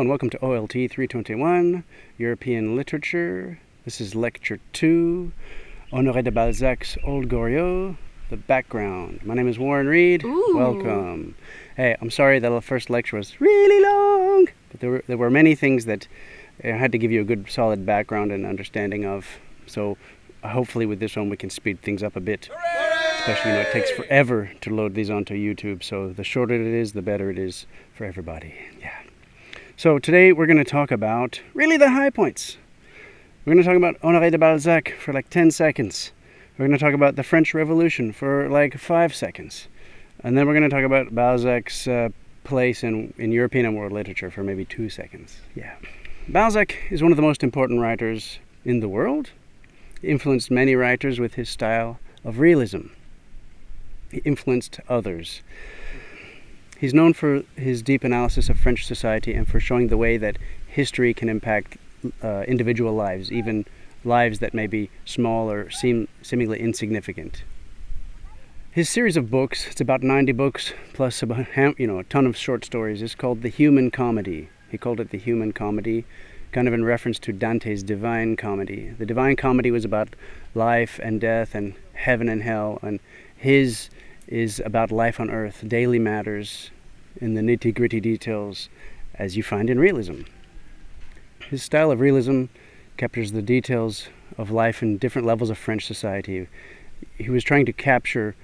Hello and welcome to OLT 321, European Literature. This is Lecture 2, Honore de Balzac's Old Goriot, The Background. My name is Warren Reed. Ooh. Welcome. Hey, I'm sorry that the first lecture was really long, but there were many things that I had to give you a good solid background and understanding of. So hopefully with this one we can speed things up a bit. Hooray! Especially, it takes forever to load these onto YouTube, so the shorter it is, the better it is for everybody. Yeah. So today we're going to talk about really the high points. We're going to talk about Honore de Balzac for like 10 seconds. We're going to talk about the French Revolution for like 5 seconds. And then we're going to talk about Balzac's place in European and world literature for maybe 2 seconds. Yeah. Balzac is one of the most important writers in the world. He influenced many writers with his style of realism. He influenced others. He's known for his deep analysis of French society and for showing the way that history can impact individual lives, even lives that may be small or seemingly insignificant. His series of books, it's about 90 books plus about, a ton of short stories, is called The Human Comedy. He called it The Human Comedy, kind of in reference to Dante's Divine Comedy. The Divine Comedy was about life and death and heaven and hell, and his is about life on earth, daily matters, in the nitty-gritty details, as you find in realism. His style of realism captures the details of life in different levels of French society. He was trying to capture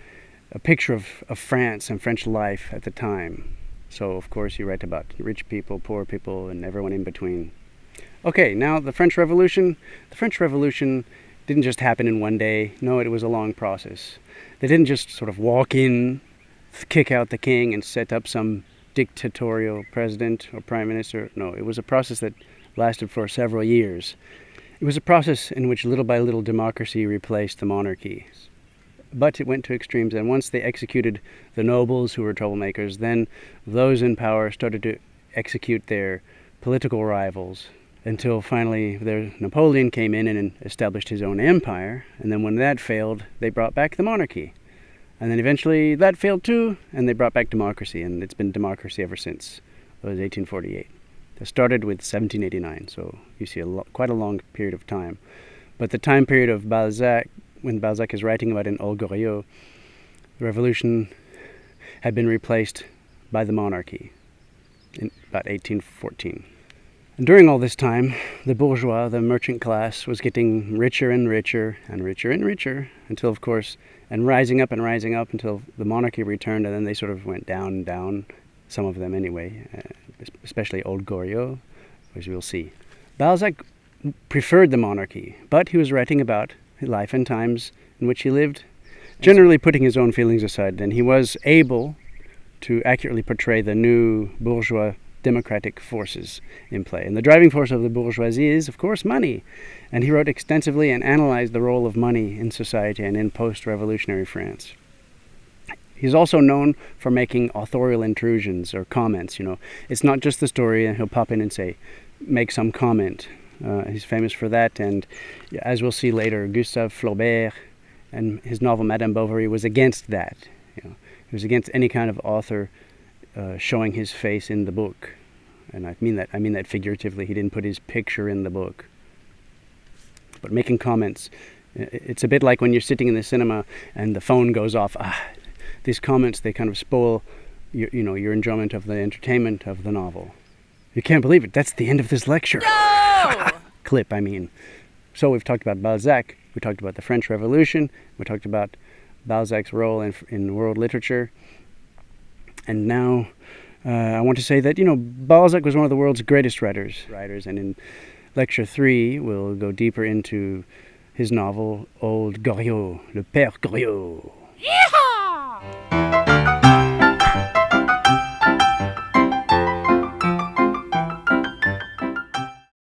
a picture of France and French life at the time. So, of course, he writes about rich people, poor people, and everyone in between. Okay, now the French Revolution. The French Revolution didn't just happen in one day. No, it was a long process. They didn't just sort of walk in, kick out the king, and set up some dictatorial president or prime minister. No, it was a process that lasted for several years. It was a process in which little by little democracy replaced the monarchy. But it went to extremes, and once they executed the nobles who were troublemakers, then those in power started to execute their political rivals, until finally Napoleon came in and established his own empire. And then when that failed, they brought back the monarchy. And then eventually that failed too, and they brought back democracy. And it's been democracy ever since. It was 1848. It started with 1789, so you see quite a long period of time. But the time period of Balzac, when Balzac is writing about in Old Goriot, the revolution had been replaced by the monarchy in about 1814. And during all this time, the bourgeois, the merchant class, was getting richer and richer and richer and richer until, of course, and rising up until the monarchy returned, and then they sort of went down and down, some of them anyway, especially Old Goriot, as we'll see. Balzac preferred the monarchy, but he was writing about life and times in which he lived, generally putting his own feelings aside, and he was able to accurately portray the new bourgeois democratic forces in play. And the driving force of the bourgeoisie is, of course, money. And he wrote extensively and analyzed the role of money in society and in post-revolutionary France. He's also known for making authorial intrusions or comments. It's not just the story, and he'll pop in and make some comment. He's famous for that, and as we'll see later, Gustave Flaubert and his novel Madame Bovary was against that. He was against any kind of author showing his face in the book. And I mean that figuratively. He didn't put his picture in the book. But making comments, it's a bit like when you're sitting in the cinema and the phone goes off. These comments, they kind of spoil your enjoyment of the entertainment of the novel. You can't believe it. That's the end of this lecture. No! Clip, I mean. So we've talked about Balzac. We talked about the French Revolution. We talked about Balzac's role in world literature. And now I want to say that, Balzac was one of the world's greatest writers. And in Lecture 3, we'll go deeper into his novel, Old Goriot, Le Père Goriot.